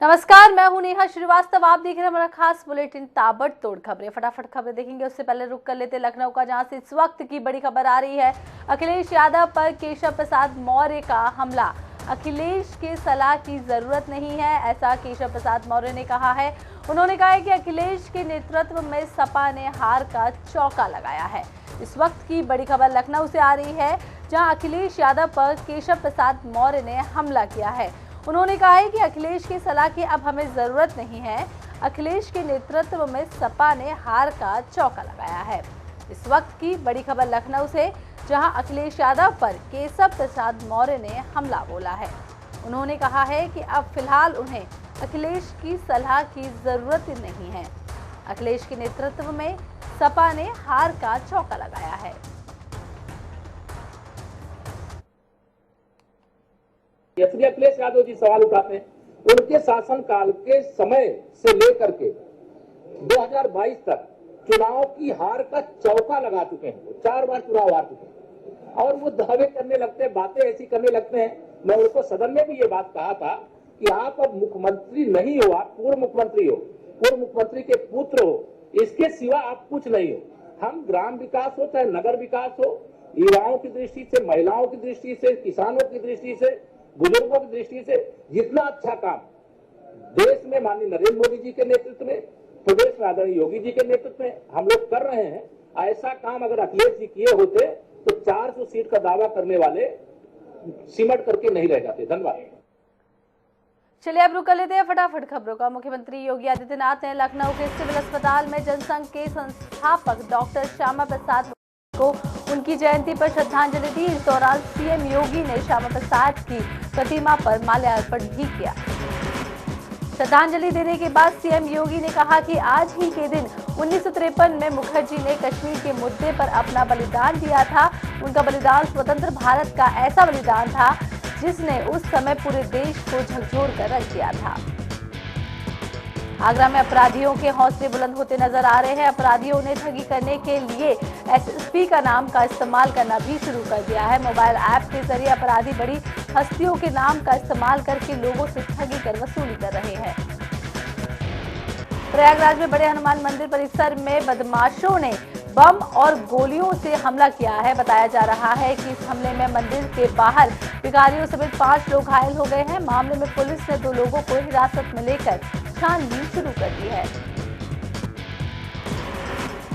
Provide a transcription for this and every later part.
नमस्कार, मैं हूं नेहा श्रीवास्तव। आप देख रहे हैं हमारा खास बुलेटिन ताबड़तोड़ खबरें। फटाफट खबरें देखेंगे, उससे पहले रुक कर लेते लखनऊ का, जहां से इस वक्त की बड़ी खबर आ रही है। अखिलेश यादव पर केशव प्रसाद मौर्य का हमला। अखिलेश के सलाह की जरूरत नहीं है, ऐसा केशव प्रसाद मौर्य ने कहा है। उन्होंने कहा है कि अखिलेश के नेतृत्व में सपा ने हार का चौका लगाया है। इस वक्त की बड़ी खबर लखनऊ से आ रही है, जहां अखिलेश यादव पर केशव प्रसाद मौर्य ने हमला किया है। उन्होंने कहा है कि अखिलेश की सलाह की अब हमें जरूरत नहीं है। अखिलेश के नेतृत्व में सपा ने हार का चौका लगाया है। इस वक्त की बड़ी खबर लखनऊ से, जहां अखिलेश यादव पर केशव प्रसाद मौर्य ने हमला बोला है। उन्होंने कहा है कि अब फिलहाल उन्हें अखिलेश की सलाह की जरूरत नहीं है। अखिलेश के नेतृत्व में सपा ने हार का चौका लगाया है। अखिलेश यादव जी सवाल उठाते हैं, उनके शासनकाल के समय से लेकर के 2022 तक चुनाव की हार का चौका लगा चुके हैं। 4 बार चुनाव हार चुके हैं और वो दावे करने लगते हैं, बातें ऐसी करने लगते हैं। मैं उनको सदन में भी ये बात कहा था कि आप अब मुख्यमंत्री नहीं हो, आप पूर्व मुख्यमंत्री हो, पूर्व मुख्यमंत्री के पुत्र हो, इसके सिवा आप कुछ नहीं हो। हम ग्राम विकास हो चाहे नगर विकास हो, युवाओं की दृष्टि से, महिलाओं की दृष्टि से, किसानों की दृष्टि से, बुजुर्गों की दृष्टि से जितना अच्छा काम देश में माननीय नरेंद्र मोदी जी के नेतृत्व में, प्रदेश में आदरणीय योगी जी के नेतृत्व में हम लोग कर रहे हैं, ऐसा काम अगर अखिलेश जी किए होते तो 400 सीट का दावा करने वाले सिमट करके नहीं रह जाते। धन्यवाद। चलिए अब रुक लेते हैं फटाफट खबरों का। मुख्यमंत्री योगी आदित्यनाथ ने लखनऊ के सिविल अस्पताल में जनसंघ के संस्थापक डॉक्टर श्यामा प्रसाद को उनकी जयंती पर श्रद्धांजलि दी। इस दौरान सीएम योगी ने श्यामा प्रसाद की प्रतिमा पर माल्यार्पण भी किया। श्रद्धांजलि देने के बाद सीएम योगी ने कहा कि आज ही के दिन 1953 में मुखर्जी ने कश्मीर के मुद्दे पर अपना बलिदान दिया था। उनका बलिदान स्वतंत्र भारत का ऐसा बलिदान था जिसने उस समय पूरे देश को झकझोर कर रख दिया था। आगरा में अपराधियों के हौसले बुलंद होते नजर आ रहे हैं। अपराधियों ने ठगी करने के लिए एसएसपी का नाम का इस्तेमाल करना भी शुरू कर दिया है। मोबाइल ऐप के जरिए अपराधी बड़ी हस्तियों के नाम का इस्तेमाल करके लोगों से ठगी कर वसूली कर रहे हैं। प्रयागराज में बड़े हनुमान मंदिर परिसर में बदमाशों ने बम और गोलियों से हमला किया है। बताया जा रहा है कि इस हमले में मंदिर के बाहर भिखारियों समेत 5 लोग घायल हो गए हैं। मामले में पुलिस ने 2 लोगों को हिरासत में लेकर छानबीन शुरू कर दी है।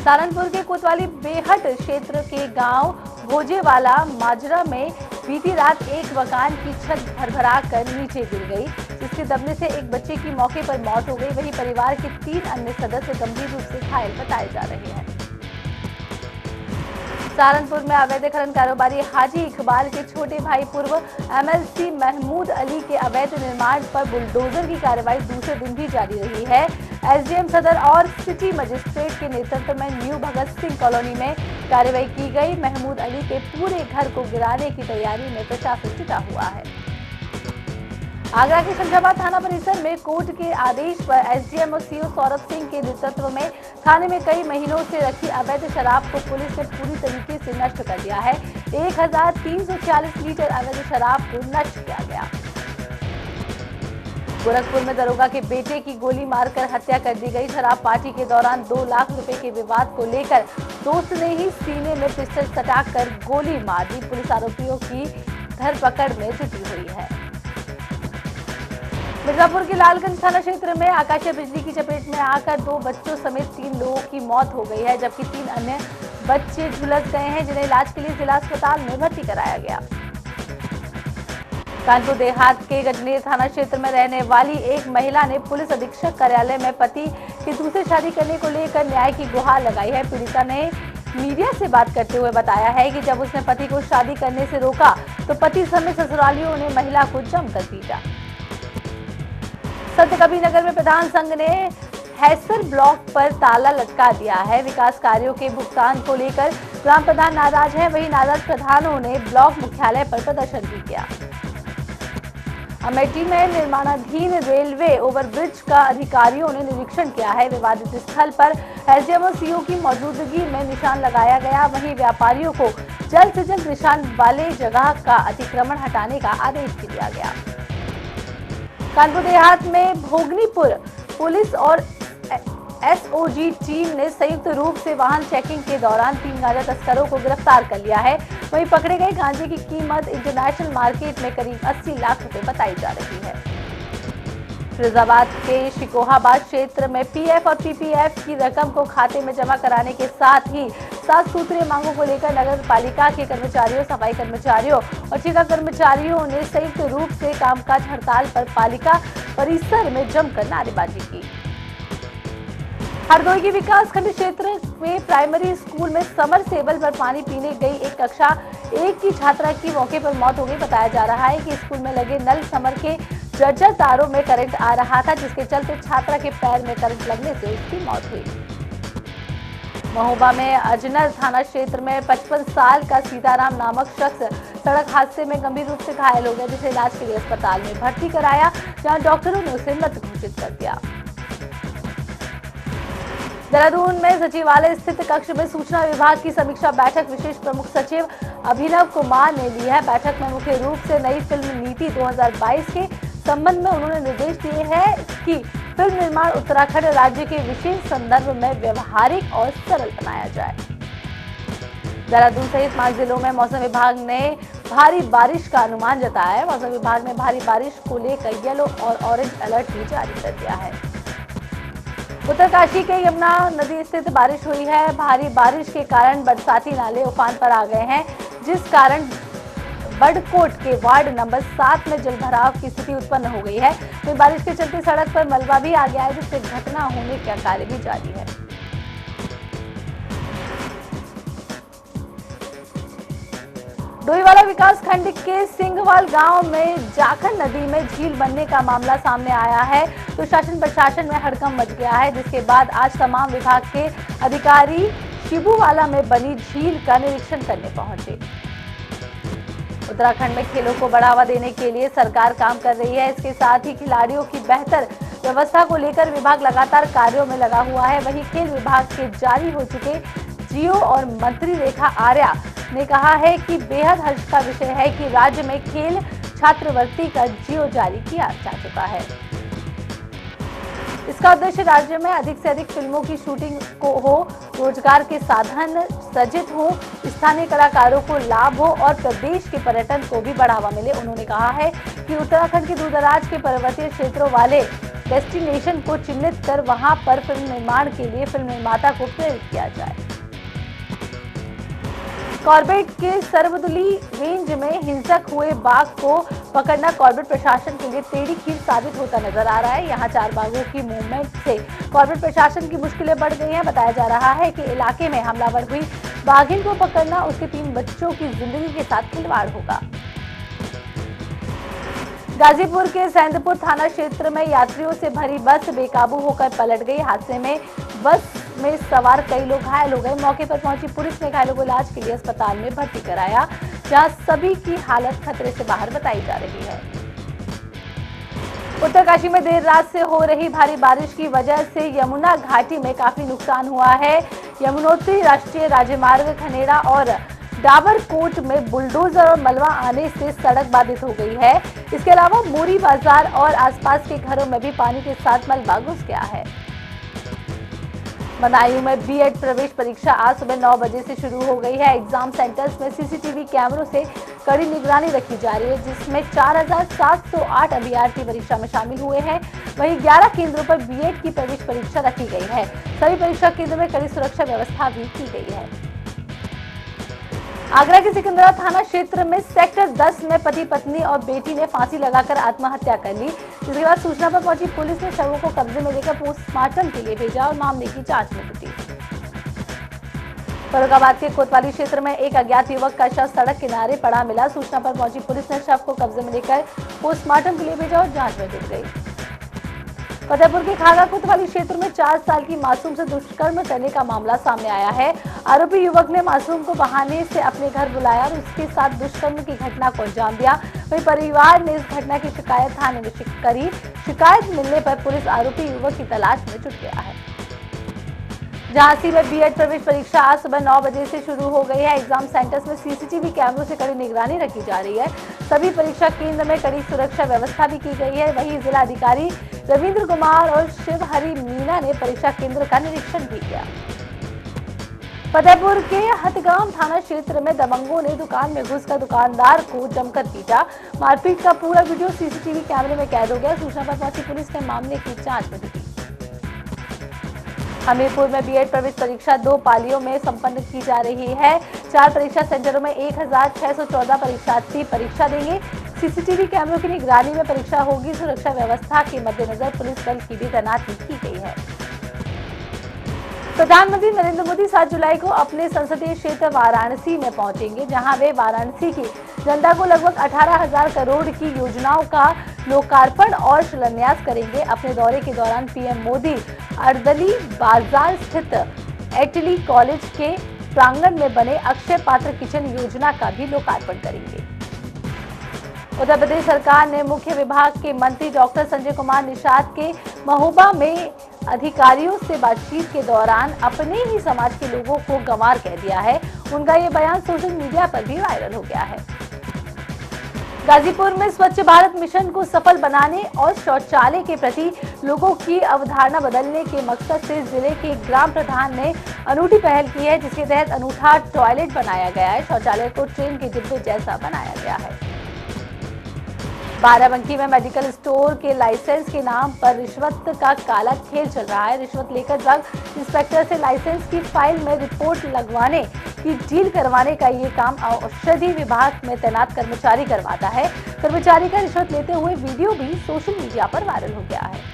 सहारनपुर के कोतवाली बेहट क्षेत्र के गांव भोजेवाला माजरा में बीती रात एक मकान की छत भरभरा कर नीचे गिर गई, जिसके दबने से एक बच्चे की मौके पर मौत हो गई। वहीं परिवार के 3 अन्य सदस्य गंभीर रूप से घायल बताए जा रहे हैं। सहारनपुर में अवैध खनन कारोबारी हाजी इकबाल के छोटे भाई पूर्व एमएलसी महमूद अली के अवैध निर्माण पर बुलडोजर की कार्रवाई दूसरे दिन भी जारी रही है। एसडीएम सदर और सिटी मजिस्ट्रेट के नेतृत्व में न्यू भगत सिंह कॉलोनी में कार्रवाई की गई। महमूद अली के पूरे घर को गिराने की तैयारी में प्रशासन जुटा हुआ है। आगरा के शमशाबाद थाना परिसर में कोर्ट के आदेश पर एसडीएम और सीओ सौरभ सिंह के नेतृत्व में थाने में कई महीनों से रखी अवैध शराब को पुलिस ने पूरी तरीके से नष्ट कर दिया है। 1340 लीटर अवैध शराब को नष्ट किया गया। गोरखपुर में दरोगा के बेटे की गोली मारकर हत्या कर दी गई। शराब पार्टी के दौरान 2 लाख रुपए के विवाद को लेकर दोस्त ने ही सीने में पिस्टल सटाकर गोली मार दी। पुलिस आरोपियों की धरपकड़ में जुटी हुई है। मिर्जापुर के लालगंज थाना क्षेत्र में आकाशीय बिजली की चपेट में आकर 2 बच्चों समेत 3 लोगों की मौत हो गई है, जबकि 3 अन्य बच्चे झुलस गए हैं, जिन्हें इलाज के लिए जिला अस्पताल में भर्ती कराया गया। कानपुर देहात के गजनेर थाना क्षेत्र में रहने वाली एक महिला ने पुलिस अधीक्षक कार्यालय में पति की दूसरी शादी करने को लेकर न्याय की गुहार लगाई है। पीड़िता ने मीडिया से बात करते हुए बताया है कि जब उसने पति को शादी करने से रोका तो पति समेत ससुरालियों ने महिला को जमकर पीटा। संत कबीरनगर में प्रधान संघ ने हैसर ब्लॉक पर ताला लटका दिया है। विकास कार्यों के भुगतान को लेकर ग्राम प्रधान नाराज है। वहीं नाराज प्रधानों ने ब्लॉक मुख्यालय पर प्रदर्शन भी किया। अमेठी में निर्माणाधीन रेलवे ओवरब्रिज का अधिकारियों ने निरीक्षण किया है। विवादित स्थल पर एसडीएम और सीओ की मौजूदगी में निशान लगाया गया। वहीं व्यापारियों को जल्द से जल्द निशान वाले जगह का अतिक्रमण हटाने का आदेश दिया गया। कानपुर देहात में भोगनीपुर पुलिस और एसओजी टीम ने संयुक्त रूप से वाहन चेकिंग के दौरान 3 गांजा तस्करों को गिरफ्तार कर लिया है। वहीं पकड़े गए गांजे की कीमत इंटरनेशनल मार्केट में करीब 80 लाख रुपए बताई जा रही है। फिरोजाबाद के शिकोहाबाद क्षेत्र में पीएफ और पीपीएफ की रकम को खाते में जमा कराने के साथ ही 7 सूत्रीय मांगों को लेकर नगर पालिका के कर्मचारियों, सफाई कर्मचारियों और ठेका कर्मचारियों ने संयुक्त रूप से कामकाज हड़ताल पर पालिका परिसर में जमकर नारेबाजी की। हरदोई के विकासखंड क्षेत्र में प्राइमरी स्कूल में समर सेबल पर पानी पीने गई एक कक्षा 1 की छात्रा की मौके पर मौत हो गई। बताया जा रहा है कि स्कूल में लगे नल समर के जर्जर तारों में करंट आ रहा था, जिसके चलते छात्रा के पैर में करंट लगने से उसकी मौत हुई। महोबा में अजनर थाना क्षेत्र में 55 साल का सीताराम नामक शख्स सड़क हादसे में गंभीर रूप से घायल हो गया, जिसे इलाज के लिए अस्पताल में भर्ती कराया, जहां डॉक्टरों ने उसे मृत घोषित कर दिया। देहरादून में सचिवालय स्थित कक्ष में सूचना विभाग की समीक्षा बैठक विशेष प्रमुख सचिव अभिनव कुमार ने ली है। बैठक में मुख्य रूप से नई फिल्म नीति 2022 के संबंध में उन्होंने निर्देश दिए हैं कि फिल्म निर्माण उत्तराखंड राज्य के विशेष संदर्भ में व्यवहारिक और सरल बनाया जाए। देहरादून सहित 5 जिलों में मौसम विभाग ने भारी बारिश का अनुमान जताया है। मौसम विभाग ने भारी बारिश को लेकर येलो और ऑरेंज अलर्ट भी जारी कर दिया है। उत्तरकाशी के यमुना नदी स्थित बारिश हुई है। भारी बारिश के कारण बरसाती नाले उफान पर आ गए हैं, जिस कारण बड़कोट के वार्ड नंबर 7 में जलभराव की स्थिति उत्पन्न हो गई है। वहीं बारिश के चलते सड़क पर मलबा भी आ गया है, जिससे घटना होने का कार्य भी जारी है। डोईवाला विकासखंड के सिंघवाल गांव में जाखन नदी में झील बनने का मामला सामने आया है, तो शासन प्रशासन में हड़कंप मच गया है, जिसके बाद आज तमाम विभाग के अधिकारी शिबूवाला में बनी झील का निरीक्षण करने पहुंचे। उत्तराखंड में खेलों को बढ़ावा देने के लिए सरकार काम कर रही है। इसके साथ ही खिलाड़ियों की बेहतर व्यवस्था को लेकर विभाग लगातार कार्यों में लगा हुआ है। वहीं खेल विभाग के जारी हो चुके जीओ और मंत्री रेखा आर्या ने कहा है कि बेहद हर्ष का विषय है कि राज्य में खेल छात्रवृत्ति का जीओ जारी किया जा चुका है। इसका उद्देश्य राज्य में अधिक से अधिक फिल्मों की शूटिंग को हो, रोजगार के साधन सृजित हो, स्थानीय कलाकारों को लाभ हो और प्रदेश के पर्यटन को भी बढ़ावा मिले। उन्होंने कहा है कि उत्तराखंड के दूरदराज के पर्वतीय क्षेत्रों वाले डेस्टिनेशन को चिन्हित कर वहां पर फिल्म निर्माण के लिए फिल्म निर्माता को प्रेरित किया जाए। कॉर्बेट के सरवदुली रेंज में हिंसक हुए बाघ को पकड़ना कॉर्बेट प्रशासन के लिए टेढ़ी खीर साबित होता नजर आ रहा है। यहां 4 बाघों की मूवमेंट से कॉर्बेट प्रशासन की मुश्किलें बढ़ गई हैं। बताया जा रहा है कि इलाके में हमलावर हुई बाघिन को पकड़ना उसके 3 बच्चों की जिंदगी के साथ खिलवाड़ होगा। गाजीपुर के सैंदपुर थाना क्षेत्र में यात्रियों से भरी बस बेकाबू होकर पलट गई। हादसे में बस में सवार कई लोग घायल हो गए। मौके पर पहुंची पुलिस ने घायलों को इलाज के लिए अस्पताल में भर्ती कराया, जहां सभी की हालत खतरे से बाहर बताई जा रही है। उत्तरकाशी में देर रात से हो रही भारी बारिश की वजह से यमुना घाटी में काफी नुकसान हुआ है। यमुनोत्री राष्ट्रीय राजमार्ग खनेड़ा और डाबरकोट में बुलडोजर और मलबा आने से सड़क बाधित हो गई है। इसके अलावा मोरी बाजार और आसपास के घरों में भी पानी के साथ मलबा घुस गया है। बदायूं में बीएड प्रवेश परीक्षा आज सुबह 9 बजे से शुरू हो गई है। एग्जाम सेंटर्स में सीसीटीवी कैमरों से कड़ी निगरानी रखी जा रही है, जिसमें 4708 अभ्यर्थी परीक्षा में शामिल हुए हैं। वहीं 11 केंद्रों पर बीएड की प्रवेश परीक्षा रखी गई है। सभी परीक्षा केंद्रों में कड़ी सुरक्षा व्यवस्था भी की गई है। आगरा के सिकंदरा थाना क्षेत्र में सेक्टर 10 में पति पत्नी और बेटी ने फांसी लगाकर आत्महत्या कर ली। जिसके बाद सूचना पर पहुंची पुलिस ने शवों को कब्जे में लेकर पोस्टमार्टम के लिए भेजा और मामले की जांच में जुटी। फर्रुखाबाद के कोतवाली क्षेत्र में एक अज्ञात युवक का शव सड़क किनारे पड़ा मिला। सूचना पर पहुंची पुलिस ने शव को कब्जे में लेकर पोस्टमार्टम के लिए भेजा और जांच में जुट गई। फतेहपुर के खागा कोतवाली क्षेत्र में 4 साल की मासूम से दुष्कर्म करने का मामला सामने आया है। आरोपी युवक ने मासूम को बहाने से अपने घर बुलाया और उसके साथ दुष्कर्म की घटना को अंजाम दिया। वहीं परिवार ने इस घटना की शिकायत थाने में करी। शिकायत मिलने पर पुलिस आरोपी युवक की तलाश में जुट गया है। झांसी में बीएड प्रवेश परीक्षा आज सुबह 9 बजे से शुरू हो गई है। एग्जाम सेंटर्स में सीसीटीवी कैमरों से कड़ी निगरानी रखी जा रही है। सभी परीक्षा केंद्र में कड़ी सुरक्षा व्यवस्था भी की गई है। वहीं जिला अधिकारी रविंद्र कुमार और शिवहरी मीना ने परीक्षा केंद्र का निरीक्षण भी किया। फतेहपुर के हथगाम थाना क्षेत्र में दबंगों ने दुकान में घुसकर दुकानदार को जमकर पीटा। मारपीट का पूरा वीडियो सीसीटीवी कैमरे में कैद हो गया। सूचना पर पहुंची पुलिस ने मामले की जांच में जुटी। हमीरपुर में बीएड प्रवेश परीक्षा 2 पालियों में संपन्न की जा रही है। 4 परीक्षा सेंटरों में 1614 परीक्षार्थी परीक्षा देंगे। सीसीटीवी कैमरों की निगरानी में परीक्षा होगी। सुरक्षा व्यवस्था के मद्देनजर पुलिस बल की भी तैनाती की गई है। प्रधानमंत्री नरेंद्र मोदी 7 जुलाई को अपने संसदीय क्षेत्र वाराणसी में पहुंचेंगे, जहां वे वाराणसी की जनता को लगभग 18,000 करोड़ की योजनाओं का लोकार्पण और शिलान्यास करेंगे। अपने दौरे के दौरान पीएम मोदी अर्दली बाजार स्थित एटली कॉलेज के प्रांगण में बने अक्षय पात्र किचन योजना का भी लोकार्पण करेंगे। उत्तर प्रदेश सरकार ने मुख्य विभाग के मंत्री डॉक्टर संजय कुमार निषाद के महोबा में अधिकारियों से बातचीत के दौरान अपने ही समाज के लोगों को गंवार कह दिया है। उनका ये बयान सोशल मीडिया पर भी वायरल हो गया है। गाजीपुर में स्वच्छ भारत मिशन को सफल बनाने और शौचालय के प्रति लोगों की अवधारणा बदलने के मकसद से जिले के ग्राम प्रधान ने अनूठी पहल की है, जिसके तहत अनूठा टॉयलेट बनाया गया है। शौचालय को ट्रेन के डिब्बे जैसा बनाया गया है। बाराबंकी में मेडिकल स्टोर के लाइसेंस के नाम पर रिश्वत का काला खेल चल रहा है। रिश्वत लेकर ड्रग इंस्पेक्टर से लाइसेंस की फाइल में रिपोर्ट लगवाने की डील करवाने का ये काम औषधि विभाग में तैनात कर्मचारी करवाता है। कर्मचारी का रिश्वत लेते हुए वीडियो भी सोशल मीडिया पर वायरल हो गया है।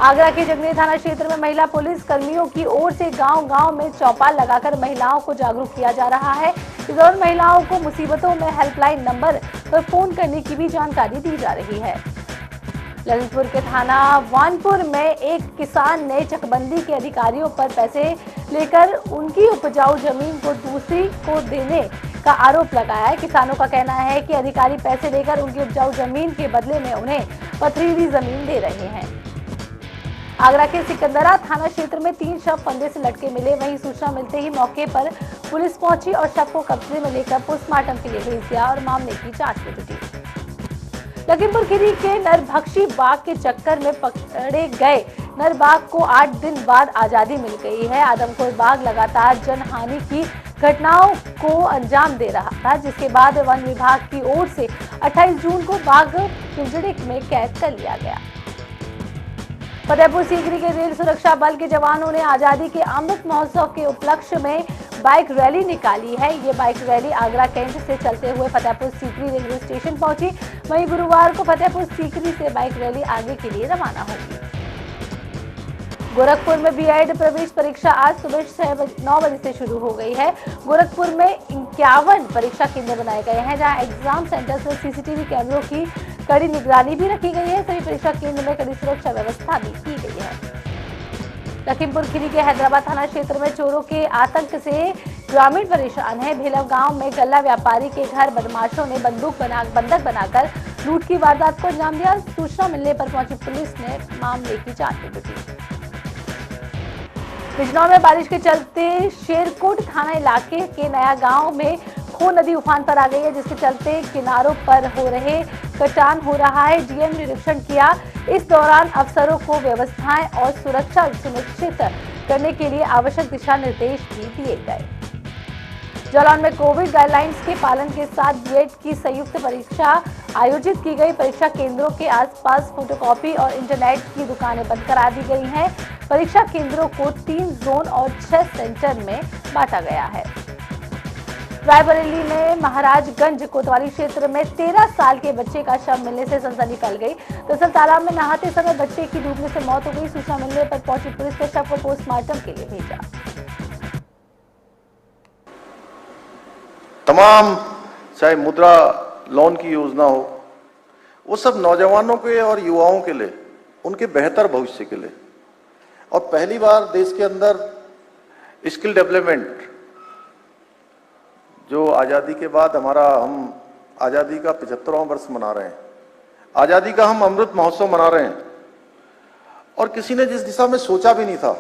आगरा के जंगली थाना क्षेत्र में महिला पुलिस कर्मियों की ओर से गांव-गांव में चौपाल लगाकर महिलाओं को जागरूक किया जा रहा है। इस दौरान महिलाओं को मुसीबतों में हेल्पलाइन नंबर पर फोन करने की भी जानकारी दी जा रही है। ललितपुर के थाना वानपुर में एक किसान ने चकबंदी के अधिकारियों पर पैसे लेकर उनकी उपजाऊ जमीन को दूसरी को देने का आरोप लगाया है। किसानों का कहना है कि अधिकारी पैसे लेकर उनकी उपजाऊ जमीन के बदले में उन्हें पथरीली जमीन दे रहे हैं। आगरा के सिकंदरा थाना क्षेत्र में 3 शव फंदे से लटके मिले। वहीं सूचना मिलते ही मौके पर पुलिस पहुंची और शव को कब्जे में लेकर पोस्टमार्टम के लिए भेज दिया और मामले की जांच में जुटी। लखीमपुर खीरी के नरभक्षी बाघ के चक्कर में पकड़े गए नरबाघ को 8 दिन बाद आजादी मिल गई है। आदमखोर बाघ लगातार जनहानि की घटनाओं को अंजाम दे रहा था, जिसके बाद वन विभाग की ओर से 28 जून को बाघ पिंजड़े में कैद कर लिया गया। फतेहपुर सीकरी के रेल सुरक्षा बल के जवानों ने आजादी के अमृत महोत्सव के उपलक्ष्य में बाइक रैली निकाली है। ये बाइक रैली आगरा कैंट से चलते हुए फतेहपुर सीकरी रेलवे स्टेशन पहुंची। वहीं गुरुवार को फतेहपुर सीकरी से बाइक रैली आगे के लिए रवाना होगी। गोरखपुर में बीएड प्रवेश परीक्षा आज सुबह 9 बजे से शुरू हो गई है। गोरखपुर में 51 परीक्षा केंद्र बनाए गए हैं, जहां एग्जाम सेंटर्स में सीसीटीवी कैमरों की कड़ी निगरानी भी रखी गई है। सभी परीक्षा केंद्र में कड़ी सुरक्षा व्यवस्था भी की गई है। लखीमपुर खीरी के हैदराबाद थाना क्षेत्र में चोरों के आतंक से ग्रामीण परेशान है। भेलव गांव में गल्ला व्यापारी के घर बदमाशों ने बंधक बनाकर लूट की वारदात को अंजाम दिया। सूचना मिलने पर पहुंची पुलिस ने मामले की जांच में जुटी। बिजनौर में बारिश के चलते शेरकोट थाना इलाके के नया गांव में खो नदी उफान पर आ गई है, जिसके चलते किनारों पर हो रहे कटान हो रहा है। डीएम ने निरीक्षण किया। इस दौरान अफसरों को व्यवस्थाएं और सुरक्षा सुनिश्चित करने के लिए आवश्यक दिशा निर्देश भी दिए गए। जालौन में कोविड गाइडलाइंस के पालन के साथ बीएड की संयुक्त परीक्षा आयोजित की गई। परीक्षा केंद्रों के आसपास फोटोकॉपी और इंटरनेट की दुकानें बंद करा दी गई हैं। परीक्षा केंद्रों को 3 जोन और 6 सेंटर में बांटा गया है। रायबरेली में महाराजगंज कोतवाली क्षेत्र में 13 साल के बच्चे का शव मिलने से सनसनी फैल गई। दरअसल तालाब में नहाते समय बच्चे की डूबने से मौत हो गई। सूचना मिलने पर पहुंची पुलिस ने शव को पोस्टमार्टम के लिए भेजा। तमाम चाहे मुद्रा लोन की योजना हो, वो सब नौजवानों के और युवाओं के लिए, उनके बेहतर भविष्य के लिए। और पहली बार देश के अंदर स्किल डेवलपमेंट, जो आज़ादी के बाद हम आज़ादी का 75वां वर्ष मना रहे हैं, आज़ादी का हम अमृत महोत्सव मना रहे हैं, और किसी ने जिस दिशा में सोचा भी नहीं था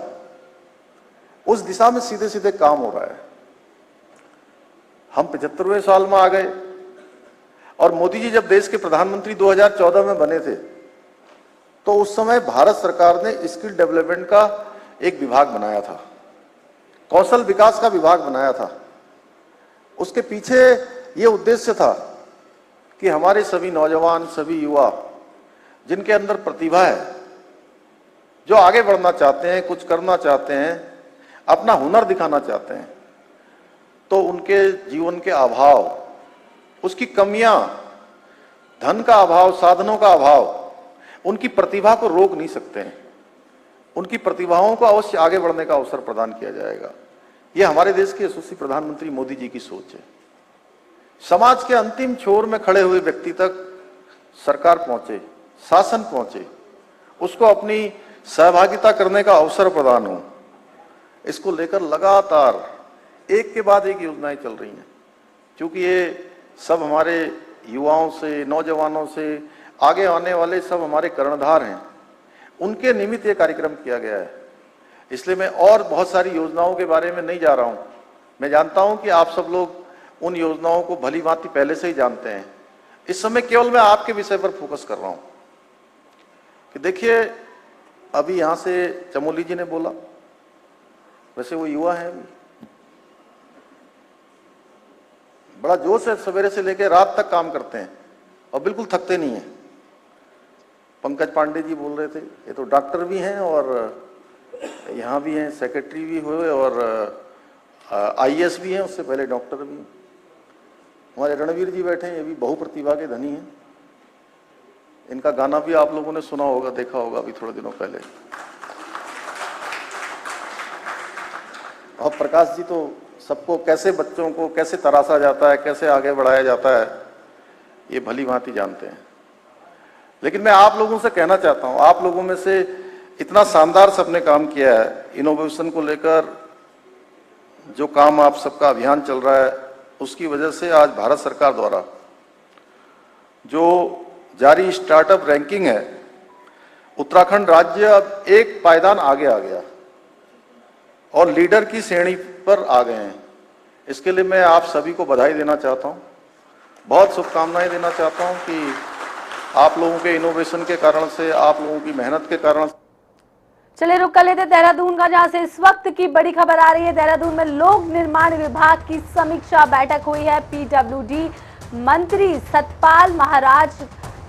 उस दिशा में सीधे सीधे काम हो रहा है। हम 75वें साल में आ गए और मोदी जी जब देश के प्रधानमंत्री 2014 में बने थे तो उस समय भारत सरकार ने स्किल डेवलपमेंट का एक विभाग बनाया था, कौशल विकास का विभाग बनाया था। उसके पीछे ये उद्देश्य था कि हमारे सभी नौजवान, सभी युवा जिनके अंदर प्रतिभा है, जो आगे बढ़ना चाहते हैं, कुछ करना चाहते हैं, अपना हुनर दिखाना चाहते हैं, तो उनके जीवन के अभाव, उसकी कमियां, धन का अभाव, साधनों का अभाव उनकी प्रतिभा को रोक नहीं सकते हैं। उनकी प्रतिभाओं को अवश्य आगे बढ़ने का अवसर प्रदान किया जाएगा। यह हमारे देश के यशस्वी प्रधानमंत्री मोदी जी की सोच है। समाज के अंतिम छोर में खड़े हुए व्यक्ति तक सरकार पहुंचे, शासन पहुंचे, उसको अपनी सहभागिता करने का अवसर प्रदान हो, इसको लेकर लगातार एक के बाद एक योजनाएं चल रही हैं। क्योंकि ये सब हमारे युवाओं से, नौजवानों से, आगे आने वाले सब हमारे कर्णधार हैं, उनके निमित्त ये कार्यक्रम किया गया है। इसलिए मैं और बहुत सारी योजनाओं के बारे में नहीं जा रहा हूं। मैं जानता हूं कि आप सब लोग उन योजनाओं को भली भांति पहले से ही जानते हैं। इस समय केवल मैं आपके विषय पर फोकस कर रहा हूं कि देखिए, अभी यहां से चमोली जी ने बोला, वैसे वो युवा है, अभी बड़ा जोश है, सवेरे से लेकर रात तक काम करते हैं और बिल्कुल थकते नहीं हैं। पंकज पांडे जी बोल रहे थे, ये तो डॉक्टर भी हैं और यहाँ भी हैं, सेक्रेटरी भी हुए और आईएएस भी हैं, उससे पहले डॉक्टर भी। हमारे रणवीर जी बैठे हैं, ये भी बहुप्रतिभा के धनी हैं। इनका गाना भी आप लोगों ने सुना होगा, देखा होगा अभी थोड़े दिनों पहले। और प्रकाश जी तो सबको कैसे, बच्चों को कैसे तराशा जाता है, कैसे आगे बढ़ाया जाता है, ये भली भांति जानते हैं। लेकिन मैं आप लोगों से कहना चाहता हूं, आप लोगों में से इतना शानदार सबने काम किया है इनोवेशन को लेकर, जो काम आप सबका अभियान चल रहा है, उसकी वजह से आज भारत सरकार द्वारा जो जारी स्टार्टअप रैंकिंग है, उत्तराखंड राज्य अब एक पायदान आगे आ गया और लीडर की श्रेणी पर आ गए हैं। इसके लिए मैं आप सभी को बधाई देना चाहता हूं, बहुत शुभकामनाएं देना चाहता हूं कि आप लोगों के इनोवेशन के कारण से, आप लोगों की मेहनत के कारण। चलिए रुक कर लेते देहरादून का, जहां से इस वक्त की बड़ी खबर आ रही है। देहरादून में लोक निर्माण विभाग की समीक्षा बैठक हुई है। पीडब्ल्यूडी मंत्री सतपाल महाराज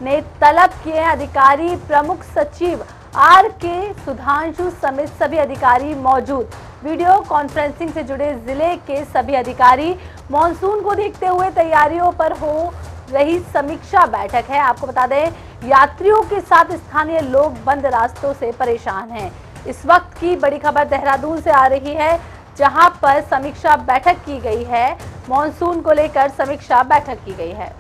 ने तलब किए अधिकारी, प्रमुख सचिव आर.के. सुधांशु समेत सभी अधिकारी मौजूद। वीडियो कॉन्फ्रेंसिंग से जुड़े जिले के सभी अधिकारी। मॉनसून को देखते हुए तैयारियों पर हो रही समीक्षा बैठक है। आपको बता दें, यात्रियों के साथ स्थानीय लोग बंद रास्तों से परेशान हैं। इस वक्त की बड़ी खबर देहरादून से आ रही है, जहां पर समीक्षा बैठक की गई है। मॉनसून को लेकर समीक्षा बैठक की गई है।